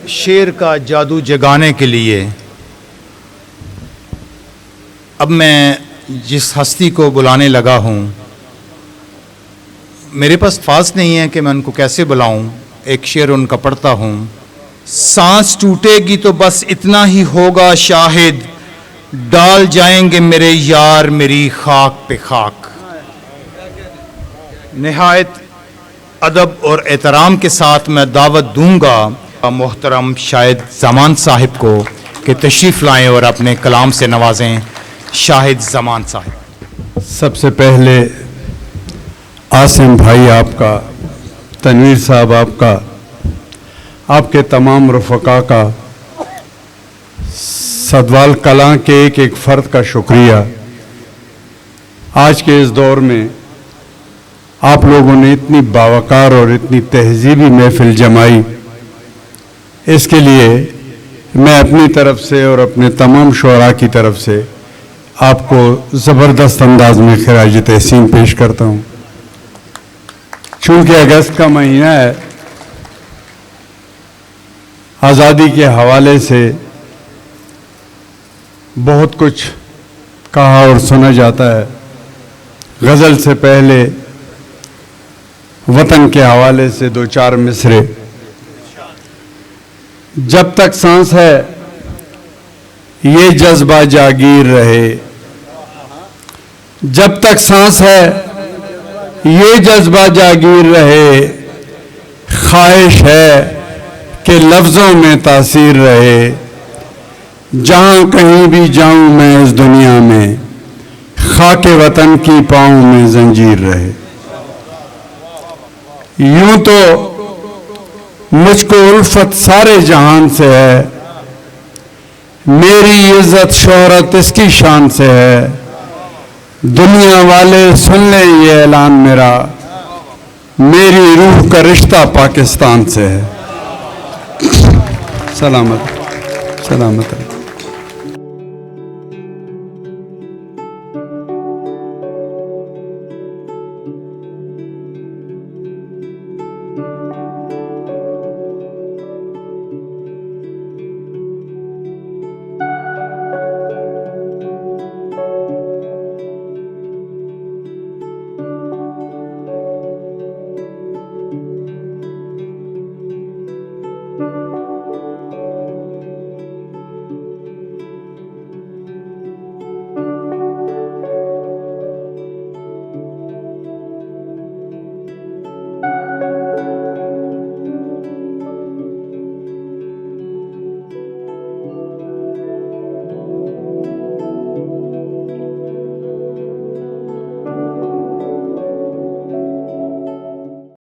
شعر کا جادو جگانے کے لیے اب میں جس ہستی کو بلانے لگا ہوں، میرے پاس الفاظ نہیں ہے کہ میں ان کو کیسے بلاؤں۔ ایک شعر ان کا پڑھتا ہوں۔ سانس ٹوٹے گی تو بس اتنا ہی ہوگا شاہد، ڈال جائیں گے میرے یار میری خاک پہ خاک۔ نہایت ادب اور احترام کے ساتھ میں دعوت دوں گا محترم شاہد زمان صاحب کو کہ تشریف لائیں اور اپنے کلام سے نوازیں۔ شاہد زمان صاحب۔ سب سے پہلے عاصم بھائی آپ کا، تنویر صاحب آپ کا، آپ کے تمام رفقا کا، صدوال کلاں کے ایک ایک فرد کا شکریہ۔ آج کے اس دور میں آپ لوگوں نے اتنی باوقار اور اتنی تہذیبی محفل جمائی، اس کے لیے میں اپنی طرف سے اور اپنے تمام شعراء کی طرف سے آپ کو زبردست انداز میں خراج تحسین پیش کرتا ہوں۔ چونکہ اگست کا مہینہ ہے، آزادی کے حوالے سے بہت کچھ کہا اور سنا جاتا ہے۔ غزل سے پہلے وطن کے حوالے سے دو چار مصرے۔ جب تک سانس ہے یہ جذبہ جاگیر رہے، جب تک سانس ہے یہ جذبہ جاگیر رہے، خواہش ہے کہ لفظوں میں تاثیر رہے، جہاں کہیں بھی جاؤں میں اس دنیا میں، خاک وطن کی پاؤں میں زنجیر رہے۔ یوں تو مجھ کو الفت سارے جہان سے ہے، میری عزت شہرت اس کی شان سے ہے، دنیا والے سن لیں یہ اعلان میرا، میری روح کا رشتہ پاکستان سے ہے۔ سلامت سلامت۔